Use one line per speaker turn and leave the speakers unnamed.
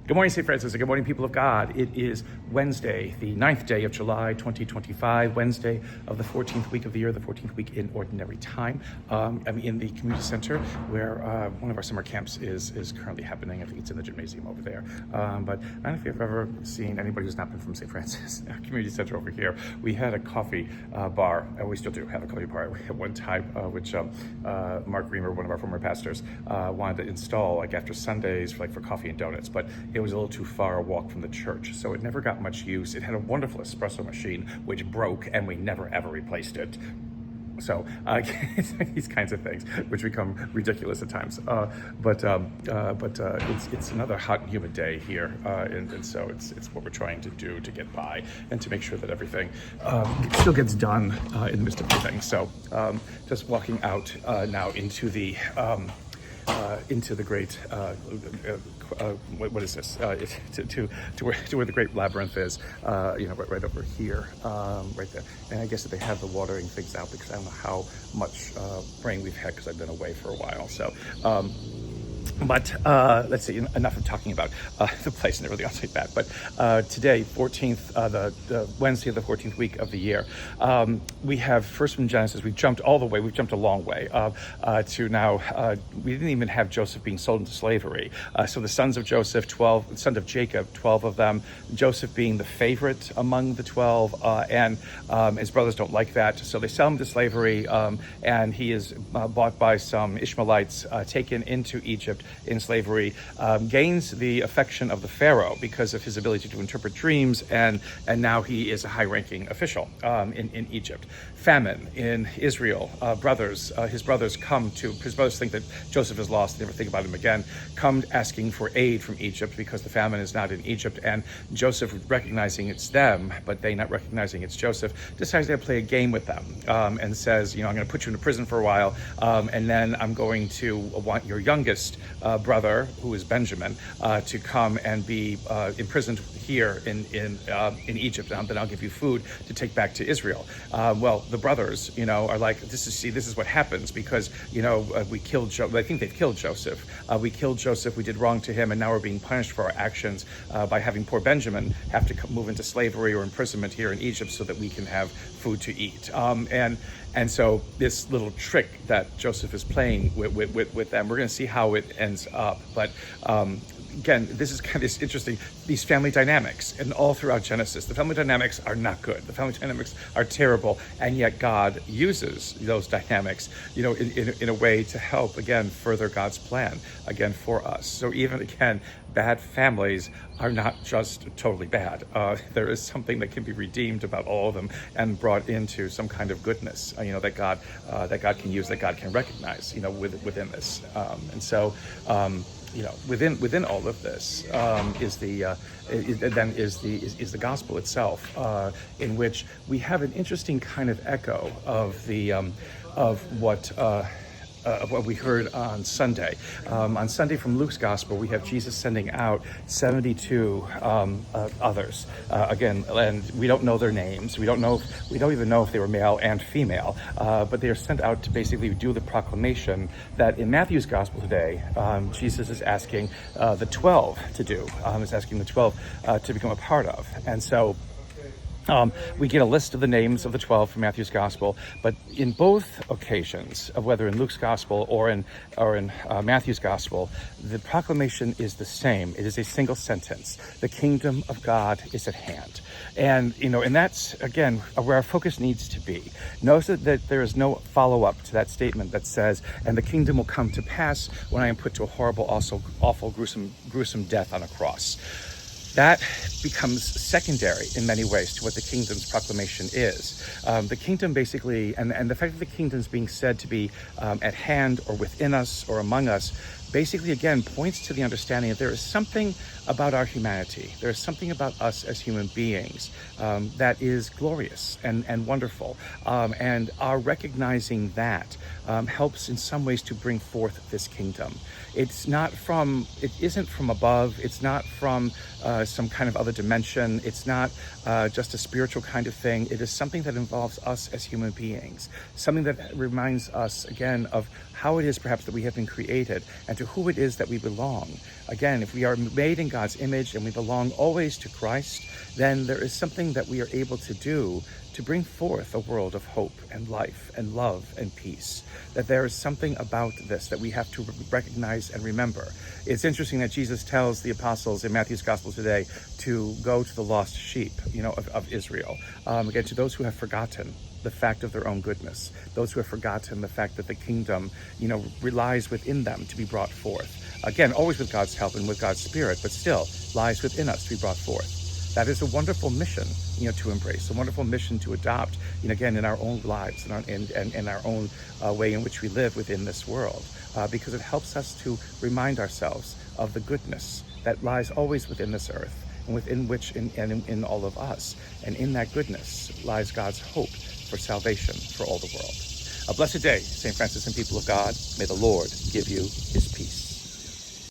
Good morning, St. Francis, and good morning, people of God. It is Wednesday, the 9th day of July, 2025, Wednesday of the 14th week of the year, the 14th week in Ordinary Time. I'm in the community center where one of our summer camps is currently happening. I think it's in the gymnasium over there. But I don't know if you've ever seen anybody who's not been from St. Francis community center over here. We had a coffee bar, and we still do have a coffee bar at one time, which Mark Reamer, one of our former pastors, wanted to install like after Sundays for coffee and donuts, but it was a little too far a walk from the church, so it never got much use. It had a wonderful espresso machine, which broke, and we never ever replaced it. So these kinds of things, which become ridiculous at times. But it's another hot and humid day here, and so it's what we're trying to do to get by and to make sure that everything still gets done in the midst of everything. So just walking out now into the great what is this? To where the great labyrinth is, right over here, right there. And I guess that they have the watering things out because I don't know how much rain we've had because I've been away for a while. So. But let's see, enough of talking about the place and everything else like that. But today, 14th, the Wednesday of the 14th week of the year, we have first from Genesis. We've jumped all the way. We've jumped a long way to now. We didn't even have Joseph being sold into slavery. So the sons of Joseph, 12, sons of Jacob, 12 of them. Joseph being the favorite among the 12, and his brothers don't like that, so they sell him to slavery, and he is bought by some Ishmaelites, taken into Egypt in slavery, gains the affection of the Pharaoh because of his ability to interpret dreams, and now he is a high-ranking official in Egypt. Famine in Israel. His brothers think that Joseph is lost, never think about him again, come asking for aid from Egypt because the famine is not in Egypt, and Joseph, recognizing it's them, but they not recognizing it's Joseph, decides to play a game with them, and says, I'm going to put you in prison for a while, and then I'm going to want your youngest brother, who is Benjamin, to come and be imprisoned here in Egypt, and then I'll give you food to take back to Israel. Well, the brothers, are like, this is what happens because, we killed Joseph. I think they've killed Joseph. We killed Joseph. We did wrong to him, and now we're being punished for our actions by having poor Benjamin have to move into slavery or imprisonment here in Egypt so that we can have food to eat. And so this little trick that Joseph is playing with them, we're going to see how it ends up. But again, this is kind of interesting, these family dynamics, and all throughout Genesis, the family dynamics are not good. The family dynamics are terrible, and yet God uses those dynamics, in a way to help, again, further God's plan, again, for us. So even, again, bad families are not just totally bad. There is something that can be redeemed about all of them and brought into some kind of goodness, that God can use, that God can recognize, within this. And so, within all of this is the gospel itself, in which we have an interesting kind of echo of what we heard on Sunday. On Sunday from Luke's gospel, we have Jesus sending out 72 others. Again, and we don't know their names. We don't even know if they were male and female, but they are sent out to basically do the proclamation that in Matthew's gospel today, Jesus is asking the 12 to do. Is asking the 12 to become a part of. And so we get a list of the names of the 12 from Matthew's gospel, but in both occasions, of whether in Luke's gospel or in Matthew's gospel, the proclamation is the same. It is a single sentence: the kingdom of God is at hand. And that's, again, where our focus needs to be. Notice that there is no follow-up to that statement that says, "And the kingdom will come to pass when I am put to a horrible, also awful, gruesome death on a cross." That becomes secondary in many ways to what the kingdom's proclamation is. The kingdom basically, and the fact that the kingdom's being said to be at hand or within us or among us, basically, again, points to the understanding that there is something about our humanity. There is something about us as human beings that is glorious and wonderful. And our recognizing that helps in some ways to bring forth this kingdom. It isn't from above. It's not from some kind of other dimension. It's not just a spiritual kind of thing. It is something that involves us as human beings. Something that reminds us, again, of how it is perhaps that we have been created, and to to who it is that we belong. Again, if we are made in God's image and we belong always to Christ, then there is something that we are able to do to bring forth a world of hope and life and love and peace. That there is something about this that we have to recognize and remember. It's interesting that Jesus tells the apostles in Matthew's gospel today to go to the lost sheep, of Israel. Again, to those who have forgotten the fact of their own goodness, those who have forgotten the fact that the kingdom, relies within them to be brought forth. Again, always with God's help and with God's Spirit, but still lies within us to be brought forth. That is a wonderful mission, to embrace, a wonderful mission to adopt, again, in our own lives and in our own way in which we live within this world, because it helps us to remind ourselves of the goodness that lies always within this earth and within which in all of us. And in that goodness lies God's hope for salvation for all the world. A blessed day, St. Francis and people of God. May the Lord give you his peace.